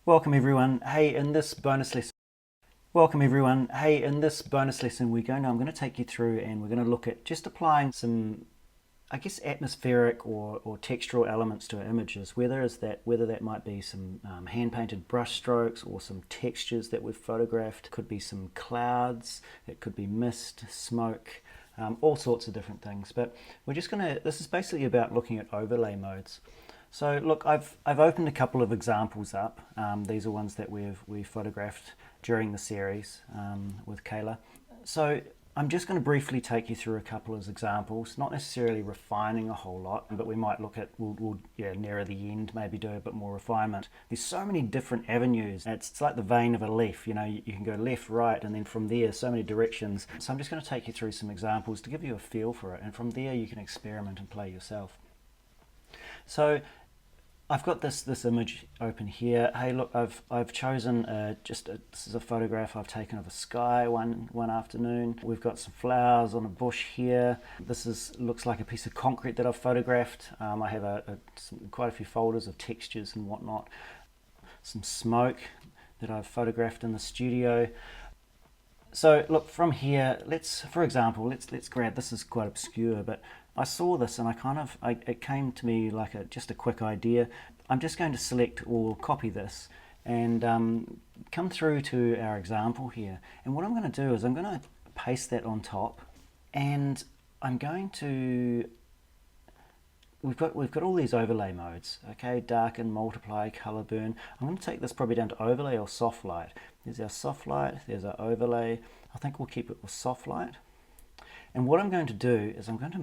Welcome everyone. Hey, in this bonus lesson, I'm going to take you through and we're going to look at just applying some, I guess, atmospheric or textural elements to our images, whether that might be some hand-painted brush strokes or some textures that we've photographed. It could be some clouds, it could be mist, smoke, all sorts of different things. But this is basically about looking at overlay modes. So look, I've opened a couple of examples up. These are ones that we've photographed during the series with Kayla. So I'm just going to briefly take you through a couple of examples, not necessarily refining a whole lot, but we might look at, we'll nearer the end, maybe do a bit more refinement. There's so many different avenues. It's like the vein of a leaf, you know, you can go left, right, and then from there, so many directions. So I'm just going to take you through some examples to give you a feel for it, and from there you can experiment and play yourself. So I've got this image open here. Hey, look, I've chosen this is a photograph I've taken of a sky one afternoon. We've got some flowers on a bush here. Looks like a piece of concrete that I've photographed. I have quite a few folders of textures and whatnot. Some smoke that I've photographed in the studio. So look, from here, for example, let's grab, this is quite obscure, but I saw this and it came to me like just a quick idea. I'm just going to select or copy this and come through to our example here. And what I'm going to do is I'm going to paste that on top, and I'm going to, we've got all these overlay modes, okay, darken, multiply, color burn. I'm going to take this probably down to overlay or soft light. There's our soft light, there's our overlay. I think we'll keep it with soft light. And what I'm going to do is I'm going to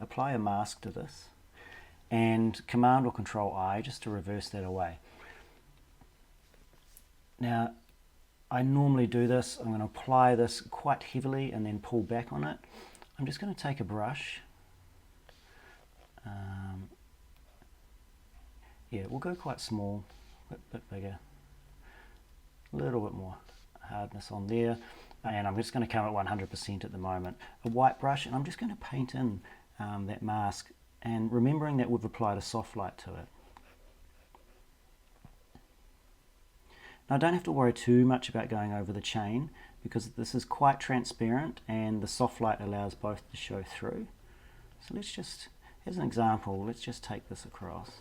apply a mask to this, and Command or Control I just to reverse that away. Now, I normally do this. I'm going to apply this quite heavily and then pull back on it. I'm just going to take a brush. Yeah, we'll go quite small, a bit bigger, a little bit more hardness on there. And I'm just going to come at 100% at the moment. A white brush, and I'm just going to paint in that mask, and remembering that we've applied a soft light to it. Now I don't have to worry too much about going over the chain, because this is quite transparent and the soft light allows both to show through. So let's just, as an example, let's just take this across.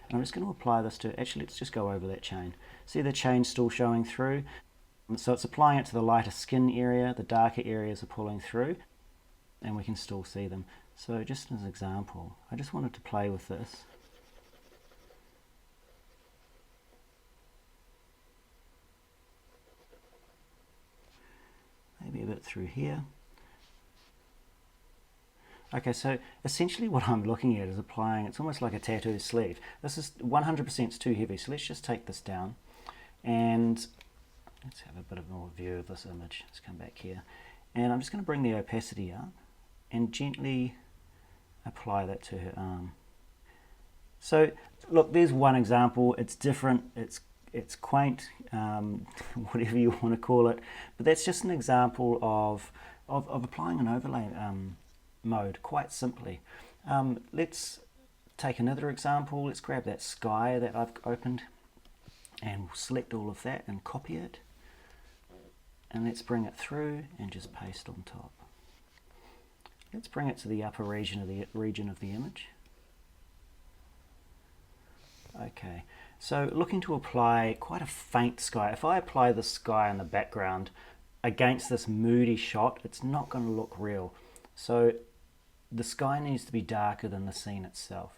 And I'm just going to apply this to, actually let's just go over that chain. See the chain still showing through? So it's applying it to the lighter skin area, the darker areas are pulling through, and we can still see them. So just as an example, I just wanted to play with this. Maybe a bit through here. Okay, so essentially what I'm looking at is applying, it's almost like a tattoo sleeve. This is 100% too heavy, so let's just take this down and let's have a bit of more view of this image. Let's come back here. And I'm just going to bring the opacity up and gently apply that to her arm. So look, there's one example. It's different, it's quaint, whatever you want to call it. But that's just an example of applying an overlay mode quite simply. Let's take another example. Let's grab that sky that I've opened and we'll select all of that and copy it. And let's bring it through and just paste on top. Let's bring it to the upper region of the image. Okay, so looking to apply quite a faint sky. If I apply the sky in the background against this moody shot, it's not going to look real. So the sky needs to be darker than the scene itself.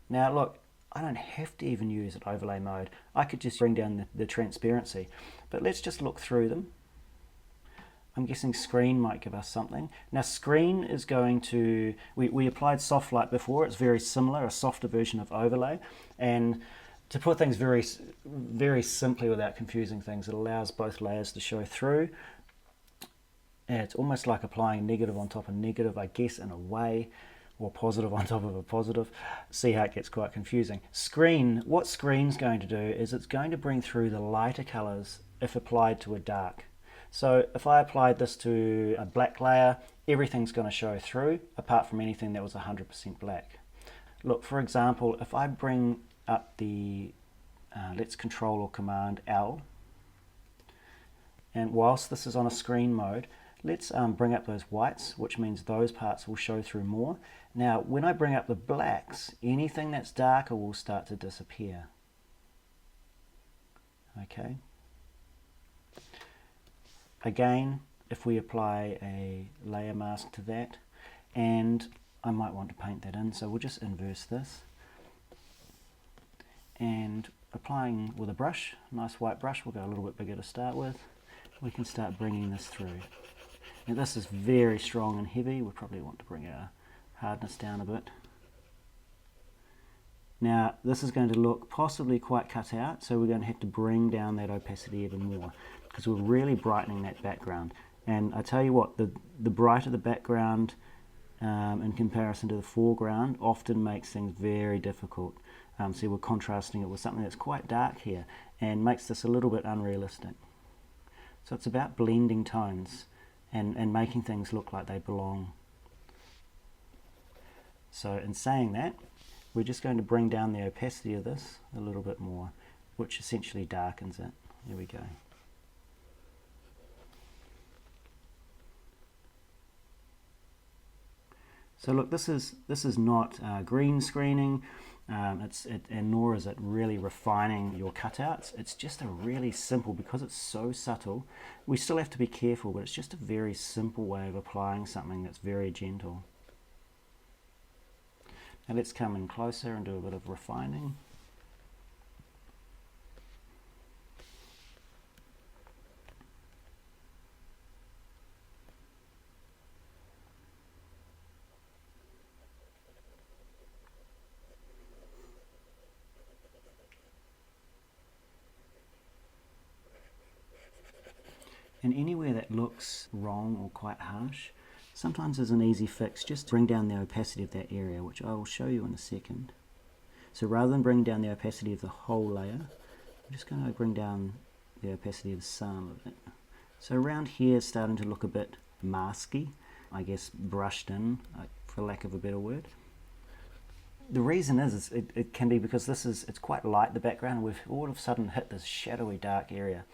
Now look, I don't have to even use an overlay mode. I could just bring down the transparency. But let's just look through them. I'm guessing screen might give us something. Now screen is going to, we applied soft light before. It's very similar, a softer version of overlay. And to put things very, very simply without confusing things, it allows both layers to show through. And it's almost like applying negative on top of negative, I guess, in a way. Or positive on top of a positive. See how it gets quite confusing. Screen, what screen's going to do is it's going to bring through the lighter colors if applied to a dark. So if I applied this to a black layer, everything's going to show through apart from anything that was 100% black. Look, for example, if I bring up the let's Control or Command L. And whilst this is on a screen mode, let's bring up those whites, which means those parts will show through more. Now, when I bring up the blacks, anything that's darker will start to disappear. Okay. Again, if we apply a layer mask to that, and I might want to paint that in, so we'll just inverse this. And applying with a brush, nice white brush, we'll go a little bit bigger to start with. We can start bringing this through. Now this is very strong and heavy, we probably want to bring our hardness down a bit. Now this is going to look possibly quite cut out, so we're going to have to bring down that opacity even more, because we're really brightening that background. And I tell you what, the brighter the background in comparison to the foreground often makes things very difficult. So we're contrasting it with something that's quite dark here and makes this a little bit unrealistic. So it's about blending tones and making things look like they belong. So in saying that, we're just going to bring down the opacity of this a little bit more, which essentially darkens it. There we go. So look, this is not green screening, and nor is it really refining your cutouts. It's just a really simple, because it's so subtle, we still have to be careful, but it's just a very simple way of applying something that's very gentle. Now let's come in closer and do a bit of refining. And anywhere that looks wrong or quite harsh, sometimes there's an easy fix. Just bring down the opacity of that area, which I will show you in a second. So rather than bring down the opacity of the whole layer, I'm just going to bring down the opacity of some of it. So around here it's starting to look a bit masky, I guess brushed in, for lack of a better word. The reason is it can be because it's quite light, the background, and we've all of a sudden hit this shadowy dark area.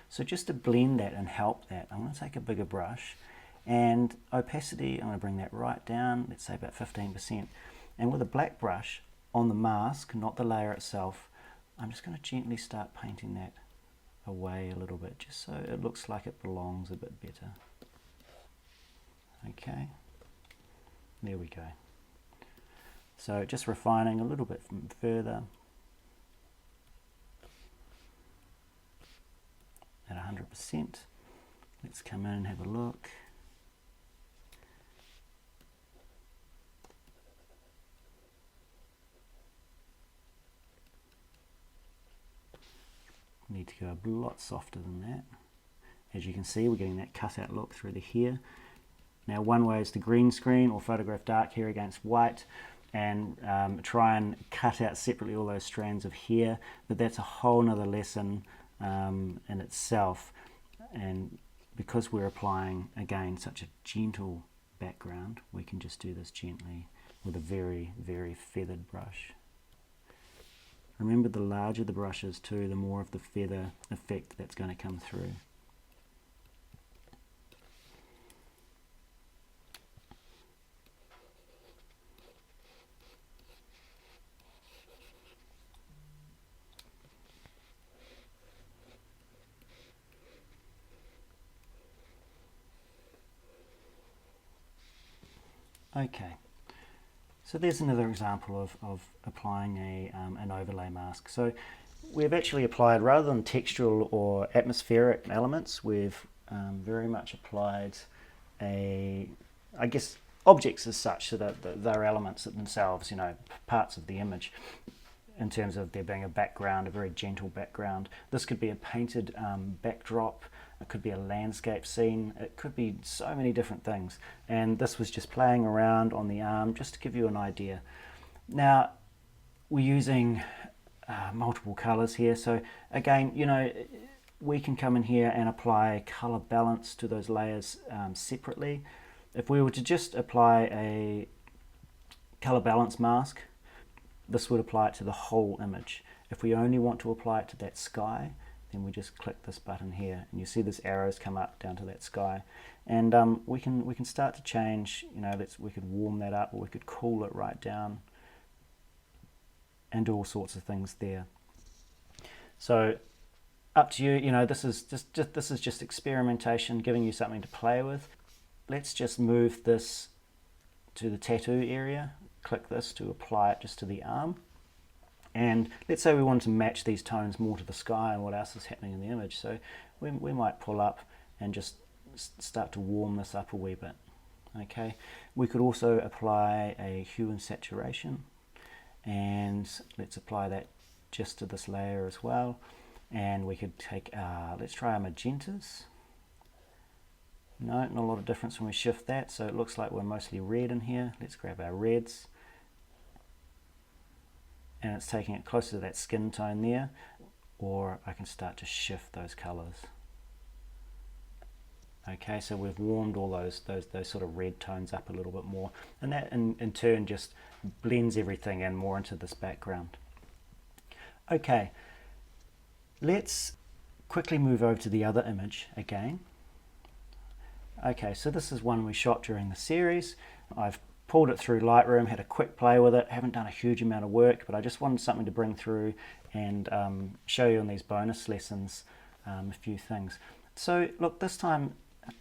So just to blend that and help that, I'm going to take a bigger brush, and opacity, I'm going to bring that right down, let's say about 15%. And with a black brush on the mask, not the layer itself, I'm just going to gently start painting that away a little bit, just so it looks like it belongs a bit better. Okay, there we go. So just refining a little bit further. At 100%. Let's come in and have a look. Need to go a lot softer than that. As you can see, we're getting that cutout look through the hair. Now one way is to green screen or photograph dark hair against white and try and cut out separately all those strands of hair, but that's a whole nother lesson in itself, and because we're applying again such a gentle background, we can just do this gently with a very, very feathered brush. Remember, the larger the brush is too, the more of the feather effect that's going to come through. Okay, so there's another example of applying an overlay mask. So we've actually applied, rather than textural or atmospheric elements, we've very much applied I guess, objects as such, so that they're elements themselves, you know, parts of the image, in terms of there being a background, a very gentle background. This could be a painted backdrop, it could be a landscape scene, it could be so many different things. And this was just playing around on the arm, just to give you an idea. Now, we're using multiple colors here, so again, you know, we can come in here and apply color balance to those layers separately. If we were to just apply a color balance mask, this would apply it to the whole image. If we only want to apply it to that sky, then we just click this button here, and you see this arrows come up down to that sky, and we can start to change. You know, we could warm that up, or we could cool it right down, and do all sorts of things there. So up to you. You know, this is just experimentation, giving you something to play with. Let's just move this to the tattoo area. Click this to apply it just to the arm. And let's say we want to match these tones more to the sky and what else is happening in the image. So we might pull up and just start to warm this up a wee bit. Okay. We could also apply a hue and saturation, and let's apply that just to this layer as well. And we could take, let's try our magentas. No, not a lot of difference when we shift that, so it looks like we're mostly red in here. Let's grab our reds. And it's taking it closer to that skin tone there, or I can start to shift those colors. Okay, so we've warmed all those sort of red tones up a little bit more, and that in turn just blends everything in more into this background. Okay, let's quickly move over to the other image again. Okay, so this is one we shot during the series. I've pulled it through Lightroom, had a quick play with it, haven't done a huge amount of work, but I just wanted something to bring through and show you in these bonus lessons a few things. So look, this time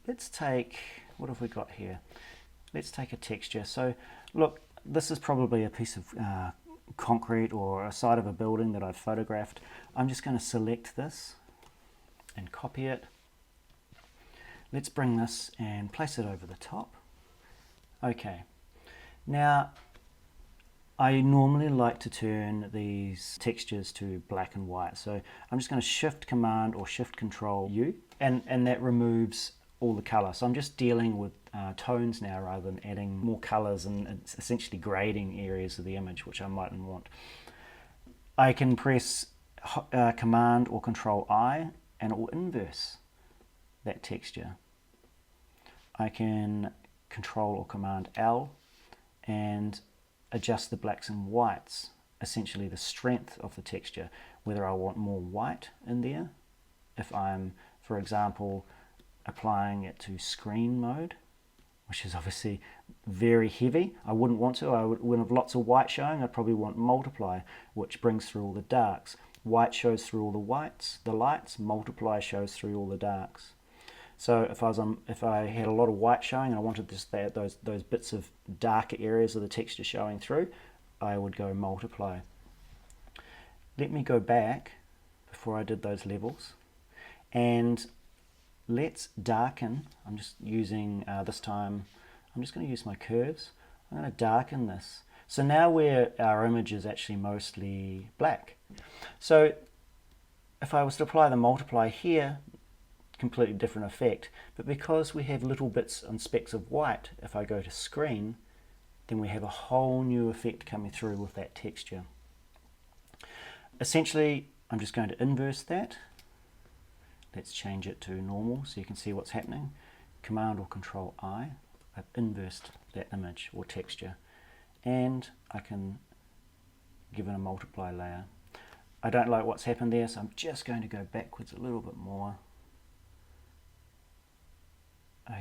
let's take, what have we got here? Let's take a texture. So look, this is probably a piece of concrete or a side of a building that I've photographed. I'm just going to select this and copy it. Let's bring this and place it over the top. Okay. Now, I normally like to turn these textures to black and white, so I'm just going to Shift Command or Shift Control U, and that removes all the color. So I'm just dealing with tones now rather than adding more colors and essentially grading areas of the image which I mightn't want. I can press Command or Control I and it will inverse that texture. I can Control or Command L and adjust the blacks and whites, essentially the strength of the texture, whether I want more white in there. If I'm, for example, applying it to screen mode, which is obviously very heavy, I wouldn't want to. I would have lots of white showing. I'd probably want multiply, which brings through all the darks. White shows through all the whites, the lights. Multiply shows through all the darks. So if I had a lot of white showing and I wanted those bits of darker areas of the texture showing through, I would go multiply. Let me go back before I did those levels, and let's darken. I'm just using this time. I'm just going to use my curves. I'm going to darken this. So now our image is actually mostly black. So if I was to apply the multiply here, completely different effect, but because we have little bits and specks of white, if I go to screen, then we have a whole new effect coming through with that texture. Essentially, I'm just going to inverse that. Let's change it to normal so you can see what's happening. Command or Control I. I've inversed that image or texture, and I can give it a multiply layer. I don't like what's happened there, so I'm just going to go backwards a little bit more.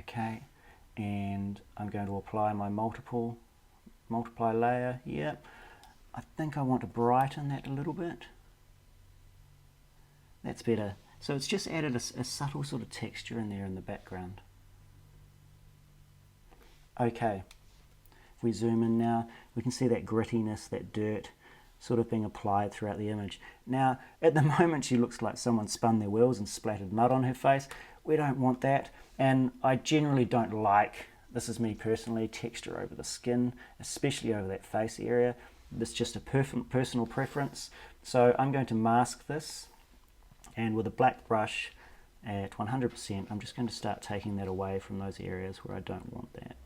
Okay, and I'm going to apply my multiply layer here. I think I want to brighten that a little bit. That's better. So it's just added a subtle sort of texture in there in the background. Okay, if we zoom in now, we can see that grittiness, that dirt sort of being applied throughout the image. Now, at the moment she looks like someone spun their wheels and splattered mud on her face. We don't want that, and I generally don't like, this is me personally, texture over the skin, especially over that face area. This is just a personal preference. So I'm going to mask this, and with a black brush at 100%, I'm just going to start taking that away from those areas where I don't want that.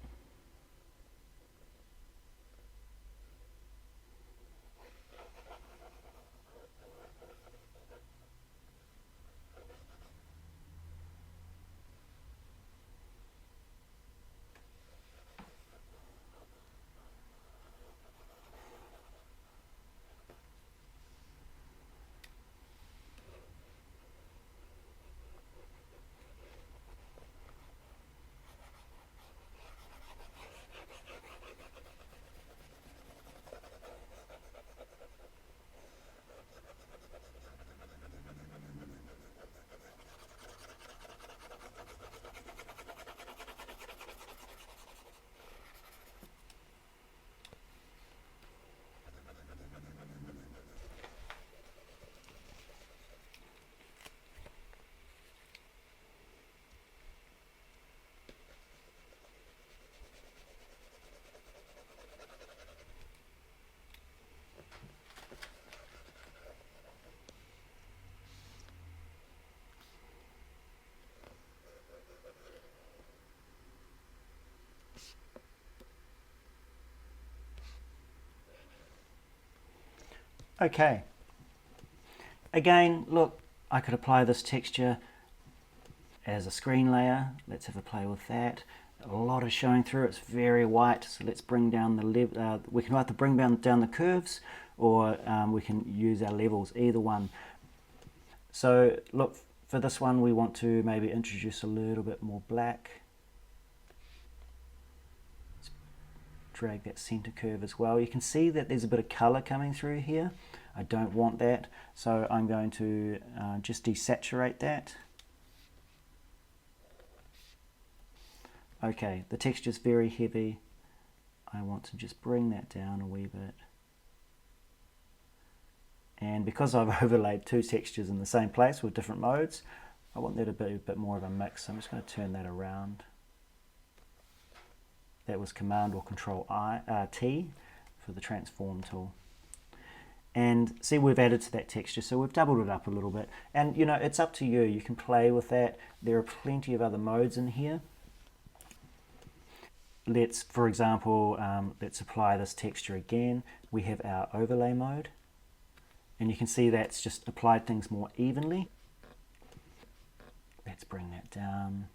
Okay. Again, look, I could apply this texture as a screen layer. Let's have a play with that. A lot is showing through. It's very white, so let's bring down the we can either bring down the curves, or we can use our levels, either one. So look, for this one we want to maybe introduce a little bit more black. Let's drag that center curve as well. You can see that there's a bit of color coming through here. I don't want that, so I'm going to just desaturate that. Okay, the texture's very heavy. I want to just bring that down a wee bit. And because I've overlaid two textures in the same place with different modes, I want there to be a bit more of a mix. So I'm just going to turn that around. That was Command or Control T for the transform tool. And see, we've added to that texture, so we've doubled it up a little bit. And you know, it's up to you. You can play with that. There are plenty of other modes in here. Let's, for example, let's apply this texture again. We have our overlay mode, and you can see that's just applied things more evenly. Let's bring that down.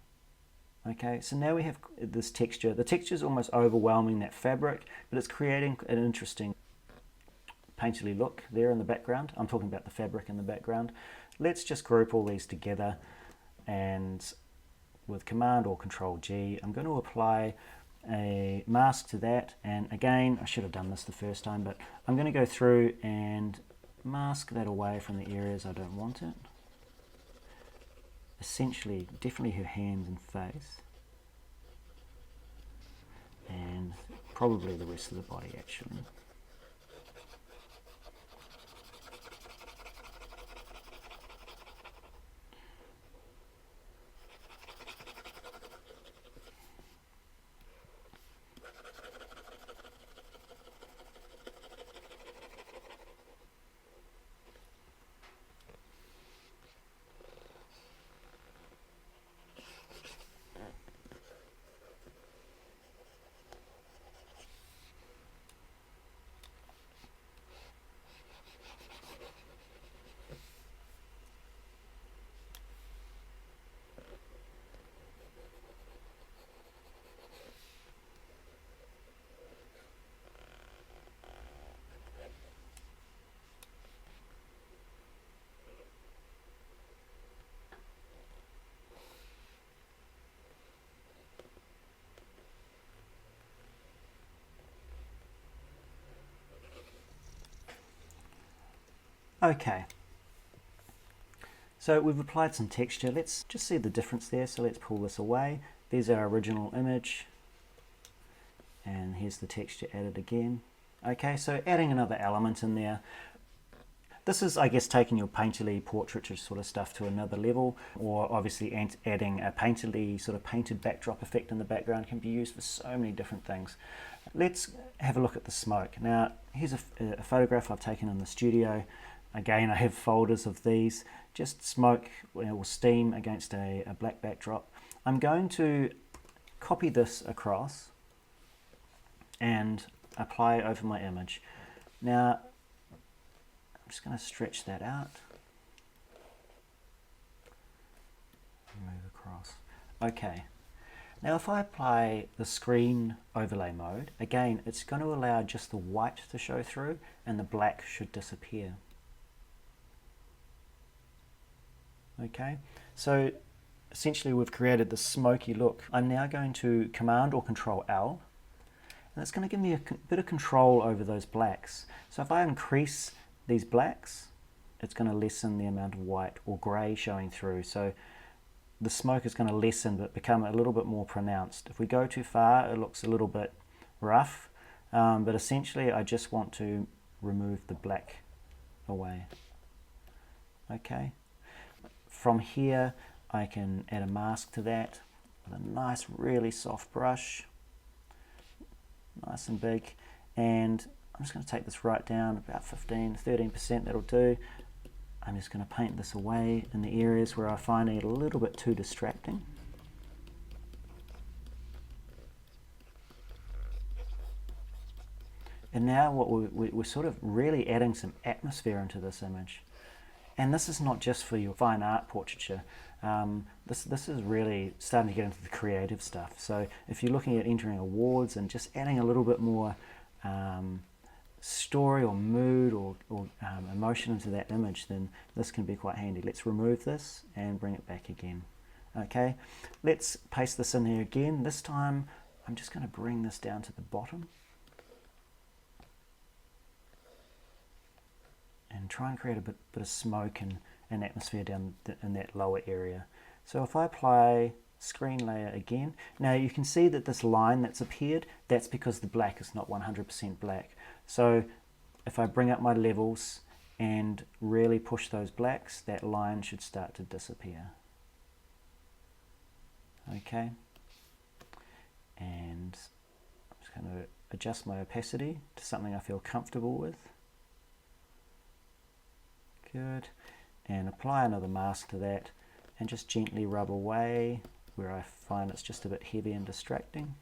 Okay, so now we have this texture. The texture is almost overwhelming that fabric, but it's creating an interesting painterly look there in the background. I'm talking about the fabric in the background. Let's just group all these together, and with Command or Control G, I'm going to apply a mask to that. And again, I should have done this the first time, but I'm going to go through and mask that away from the areas I don't want it. Essentially, definitely her hands and face, and probably the rest of the body actually. Okay, so we've applied some texture. Let's just see the difference there. So let's pull this away. There's our original image, and here's the texture added again. Okay, so adding another element in there. This is, I guess, taking your painterly portraiture sort of stuff to another level, or obviously adding a painterly sort of painted backdrop effect in the background can be used for so many different things. Let's have a look at the smoke. Now, here's a photograph I've taken in the studio. Again, I have folders of these, just smoke or steam against a black backdrop. I'm going to copy this across and apply it over my image. Now, I'm just going to stretch that out. Move across. Okay. Now if I apply the screen overlay mode, again, it's going to allow just the white to show through and the black should disappear. Okay, so essentially we've created this smoky look. I'm now going to Command or Control L, and it's going to give me a bit of control over those blacks. So if I increase these blacks, it's going to lessen the amount of white or grey showing through. So the smoke is going to lessen but become a little bit more pronounced. If we go too far, it looks a little bit rough, but essentially I just want to remove the black away. Okay. From here, I can add a mask to that with a nice, really soft brush, nice and big, and I'm just going to take this right down, about 13%, that'll do. I'm just going to paint this away in the areas where I find it a little bit too distracting. And now what we're sort of really adding some atmosphere into this image. And this is not just for your fine art portraiture. This is really starting to get into the creative stuff. So if you're looking at entering awards and just adding a little bit more story or mood or emotion into that image, then this can be quite handy. Let's remove this and bring it back again. Okay, let's paste this in here again. This time I'm just going to bring this down to the bottom and try and create a bit of smoke and atmosphere down in that lower area. So if I apply screen layer again, now you can see that this line that's appeared, that's because the black is not 100% black. So if I bring up my levels and really push those blacks, that line should start to disappear. Okay, and I'm just going to adjust my opacity to something I feel comfortable with. Good, and apply another mask to that and just gently rub away where I find it's just a bit heavy and distracting.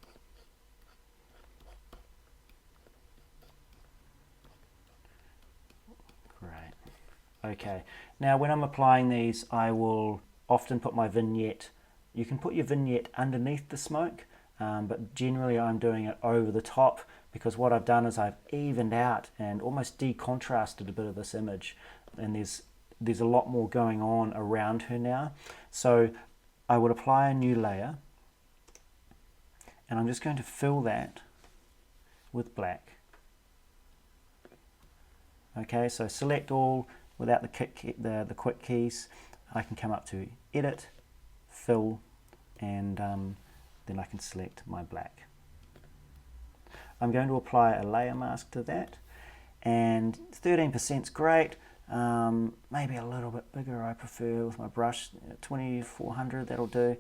Great. Okay, now when I'm applying these, I will often put my vignette. You can put your vignette underneath the smoke, but generally I'm doing it over the top, because what I've done is I've evened out and almost decontrasted a bit of this image, and there's a lot more going on around her now. So I would apply a new layer, and I'm just going to fill that with black. Okay, so select all without the quick keys. I can come up to edit, fill, and then I can select my black. I'm going to apply a layer mask to that, and 13% is great. Maybe a little bit bigger I prefer with my brush, 2400, that'll do.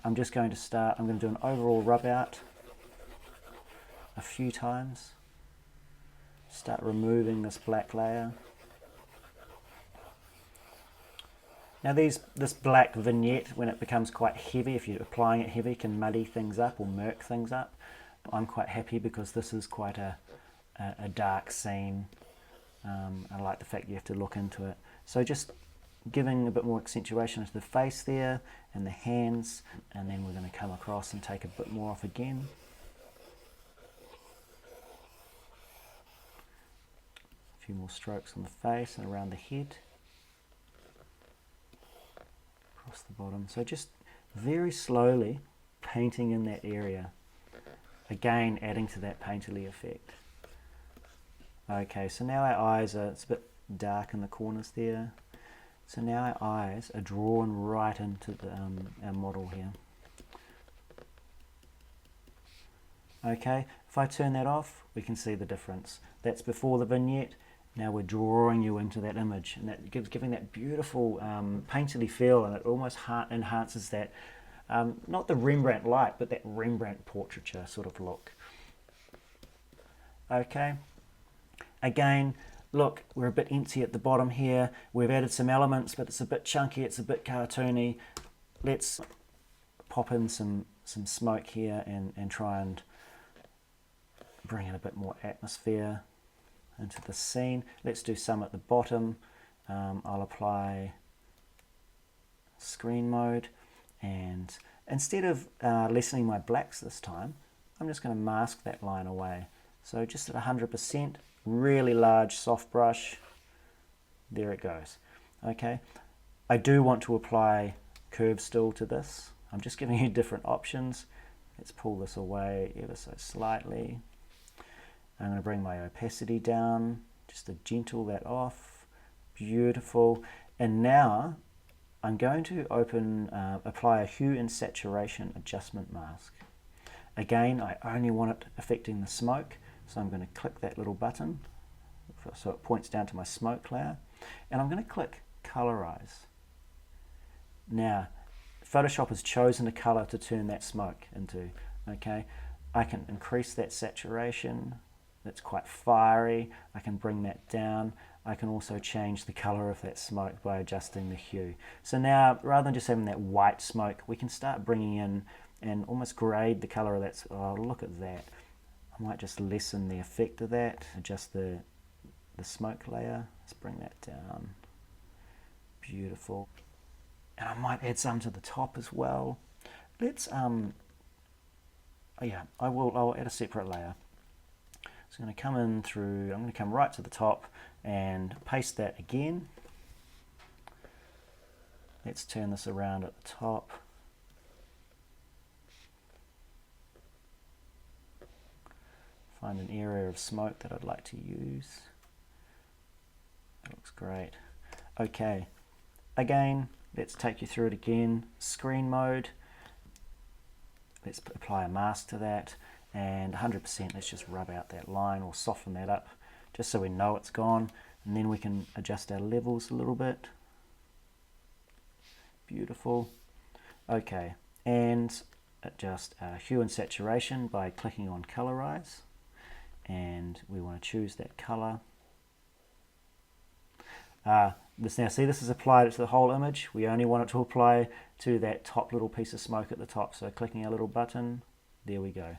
I'm just going to start, I'm going to do an overall rub out a few times. Start removing this black layer. Now this black vignette, when it becomes quite heavy, if you're applying it heavy, can muddy things up or murk things up. I'm quite happy because this is quite a dark scene. I like the fact you have to look into it. So just giving a bit more accentuation to the face there and the hands, and then we're going to come across and take a bit more off again. A few more strokes on the face and around the head. Across the bottom. So just very slowly painting in that area. Again, adding to that painterly effect. Okay, so now our eyes are, it's a bit dark in the corners there. So now our eyes are drawn right into the, our model here. Okay, if I turn that off, we can see the difference. That's before the vignette. Now we're drawing you into that image, and that giving that beautiful painterly feel, and it almost enhances that, not the Rembrandt light, but that Rembrandt portraiture sort of look. Okay. Again, look, we're a bit empty at the bottom here. We've added some elements, but it's a bit chunky, it's a bit cartoony. Let's pop in some smoke here and try and bring in a bit more atmosphere into the scene. Let's do some at the bottom. I'll apply screen mode, and instead of lessening my blacks this time, I'm just going to mask that line away. So just at 100%, really large soft brush, there it goes. Okay, I do want to apply curve still to this. I'm just giving you different options. Let's pull this away ever so slightly. I'm going to bring my opacity down just to gentle that off. Beautiful. And now I'm going to apply a hue and saturation adjustment mask. Again, I only want it affecting the smoke. So I'm going to click that little button so it points down to my smoke layer, and I'm going to click colorize. Now Photoshop has chosen a color to turn that smoke into. Okay, I can increase that saturation. That's quite fiery. I can bring that down. I can also change the color of that smoke by adjusting the hue. So now, rather than just having that white smoke, we can start bringing in and almost grade the color of that. Oh, look at that. I might just lessen the effect of that, adjust the smoke layer. Let's bring that down. Beautiful. And I might add some to the top as well. Let's oh yeah, I'll add a separate layer. So I'm going to come in through, I'm going to come right to the top and paste that again. Let's turn this around at the top. Find an area of smoke that I'd like to use. That looks great. Okay, again, let's take you through it again. Screen mode. Let's apply a mask to that, and 100%, let's just rub out that line or soften that up just so we know it's gone, and then we can adjust our levels a little bit. Beautiful. Okay, and adjust our hue and saturation by clicking on colorize, and we want to choose that color. Now see, this is applied to the whole image. We only want it to apply to that top little piece of smoke at the top. So clicking our little button, there we go.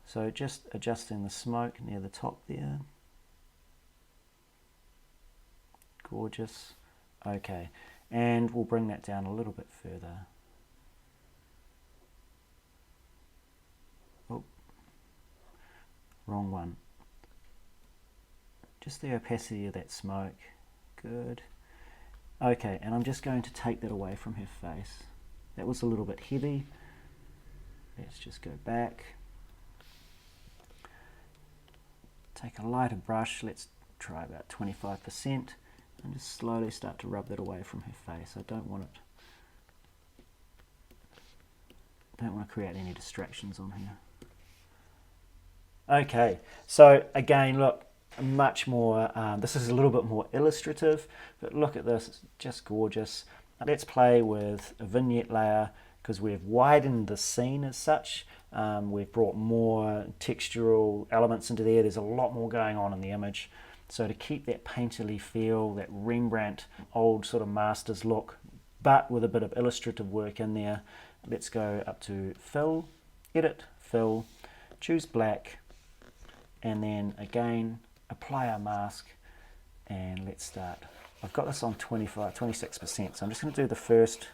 So just adjusting the smoke near the top there. Gorgeous. Okay, and we'll bring that down a little bit further. Oh, wrong one. Just the opacity of that smoke. Good. Okay, and I'm just going to take that away from her face. That was a little bit heavy. Let's just go back. Take a lighter brush, let's try about 25%, and just slowly start to rub that away from her face. I don't want to create any distractions on here. Okay, so again, look, much more, this is a little bit more illustrative, but look at this, it's just gorgeous. Let's play with a vignette layer because we've widened the scene as such. We've brought more textural elements into there. There's a lot more going on in the image. So to keep that painterly feel, that Rembrandt old sort of masters look, but with a bit of illustrative work in there, let's go up to fill, edit, fill, choose black, and then again apply our mask, and let's start. I've got this on 26%, so I'm just going to do the first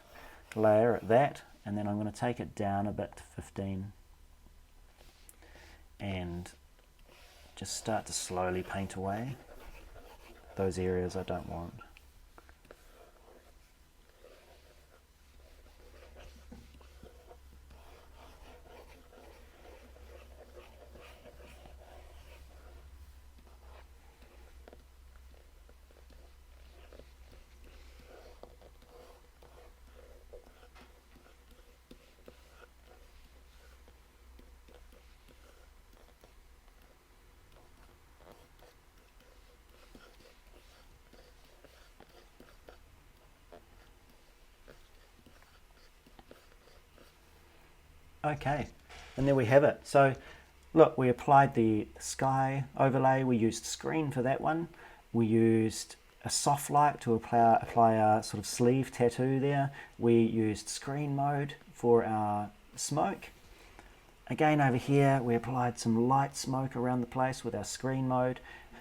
layer at that, and then I'm going to take it down a bit to 15 and just start to slowly paint away those areas I don't want. Okay, and there we have it. So look, we applied the sky overlay, we used screen for that one, we used a soft light to apply our sort of sleeve tattoo there, we used screen mode for our smoke. Again over here we applied some light smoke around the place with our screen mode,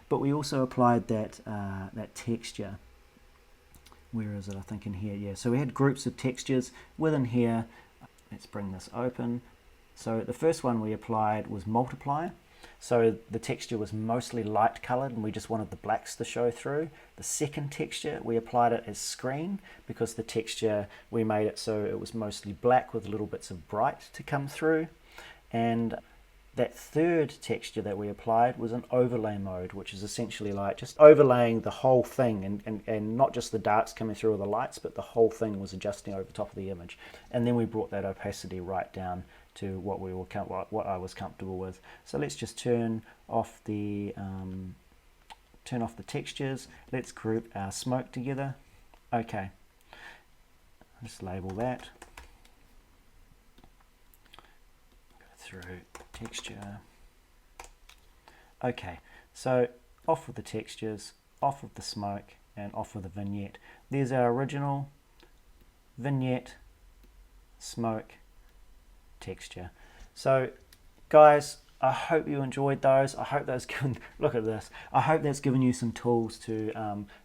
but we also applied that, that texture. Where is it? I think in here, yeah. So we had groups of textures within here. Let's bring this open. So the first one we applied was multiply. So the texture was mostly light colored and we just wanted the blacks to show through. The second texture, we applied it as screen because the texture, we made it so it was mostly black with little bits of bright to come through. And that third texture that we applied was an overlay mode, which is essentially like just overlaying the whole thing and not just the darks coming through or the lights, but the whole thing was adjusting over top of the image. And then we brought that opacity right down to what I was comfortable with. So let's just turn off the textures. Let's group our smoke together. Okay, just label that. Through texture. Okay, so off with the textures, off with the smoke, and off with the vignette. There's our original vignette, smoke, texture. So guys, I hope you enjoyed those. I hope that's given, look at this, I hope that's given you some tools to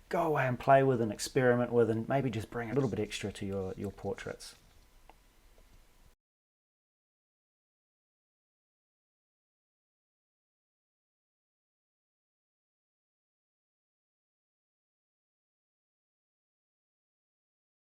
go away and play with and experiment with, and maybe just bring a little bit extra to your portraits.